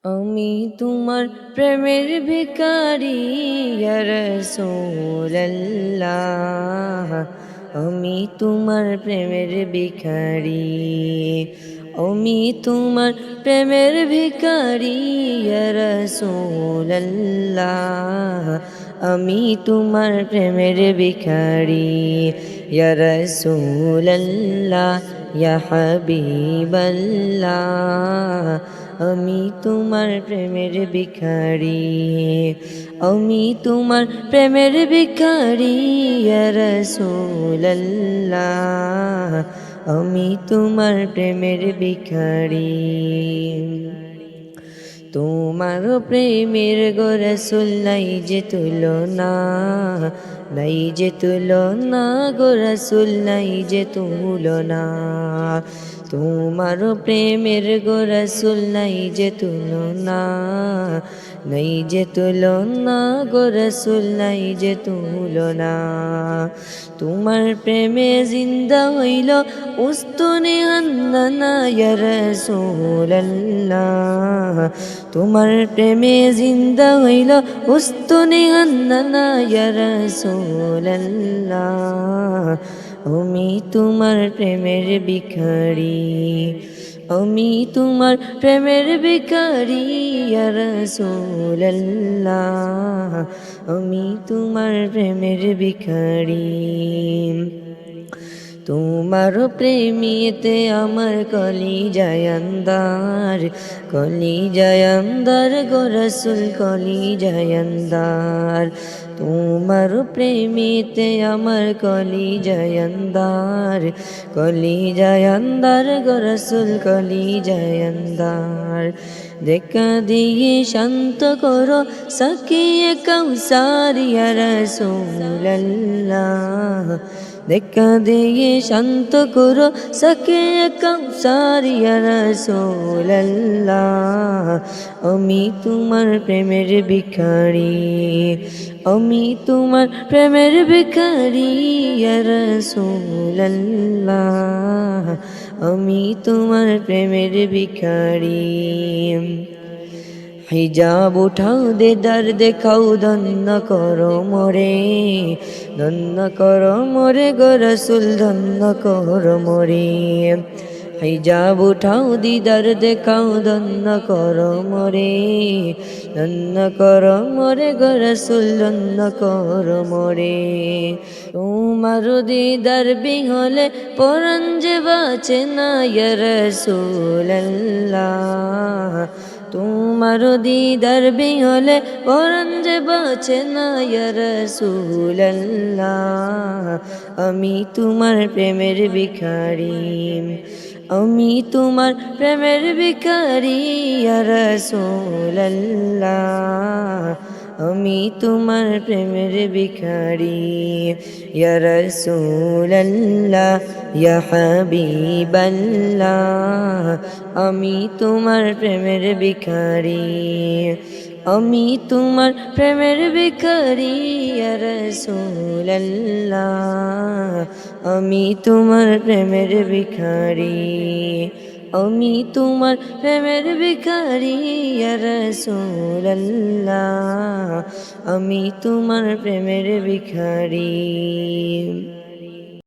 আমি তোমার প্রেমের ভিখারি ইয়া রাসূলুল্লাহ। আমি তোমার প্রেমের ভিখারি, আমি তোমার প্রেমের ভিখারি ইয়া রাসূলুল্লাহ। আমি তোমার প্রেমের ভিখারি ইয়া রাসূলুল্লাহ, ইয়া হাবিবাল্লাহ। আমি তোমার প্রেমের ভিখারি, আমি তোমার প্রেমের ভিখারি ইয়া রাসূলুল্লাহ। আমি তোমার প্রেমের ভিখারি। তোমার প্রেমের গো রাসূল নাই যে তুলনা, নাই যে তুলনা গো রাসূল, নাই যে তুলনা। তোমার প্রেমের গো রাসূল নাই যে তুলনা, নাই যে তুলনা গো রাসূল, নাই যে তুলনা। তোমার প্রেমে জিন্দা হইল উস্তুনে হান্নানা ইয়া রাসূলুল্লাহ। তোমার প্রেমে জিন্দা হইল উস্তুনে হান্নানা ইয়া রাসূলুল্লাহ। আমি তোমার প্রেমের ভিখারি, আমি তোমার প্রেমের ভিখারি ইয়া রাসূলুল্লাহ। আমি তোমার প্রেমের ভিখারি। তোমার প্রেমিতে আমার কলিজায় আন্দার, কলিজায় আন্দার গো রাসূল, কলিজায় আন্দার। তোমার প্রেমিতে আমার কলিজায় আন্দার, কলিজায় আন্দার গো রাসূল, কলিজায় আন্দার। দেখা দিয়ে শান্ত করো সাকিয়ে কাউসার ইয়া রাসূলুল্লাহ। দেখা দিয়ে শান্ত করো সাকিয়ে কাউসার ইয়া রাসূলুল্লাহ। আমি তোমার প্রেমের ভিখারি, আমি তোমার প্রেমের ভিখারি ইয়া রাসূলুল্লাহ। আমি তোমার প্রেমের ভিখারি। হিজাব উঠাও দে দার দেখাও, ধন্য করো মোরে, ধন্য করো মোরে গো রাসূল, ধন্য করো মোরে। হিজাব উঠাও দিদার দেখাও, ধন্য করো মোরে, ধন্য করো মোরে গো রাসূল, ধন্য করো মোরে। তোমার দিদার বিহলে পরাণ যে বাঁচে না ইয়া রাসূলুল্লাহ। তোমার দিদার বিহলে পরাণ যে বাঁচে না ইয়া রাসূলুল্লাহ। আমি তোমার প্রেমের ভিখারি, আমি তোমার প্রেমের ভিখারি ইয়া রাসূলুল্লাহ। আমি তোমার প্রেমের ভিখারি ইয়া রাসূলুল্লাহ, ইয়া হাবিবাল্লাহ। আমি তোমার প্রেমের ভিখারি, আমি তোমার প্রেমের ভিখারি ইয়া রাসূলুল্লাহ। আমি তোমার প্রেমের ভিখারি, আমি তোমার প্রেমের ভিখারি ইয়া রাসূলুল্লাহ। আমি তোমার প্রেমের ভিখারি।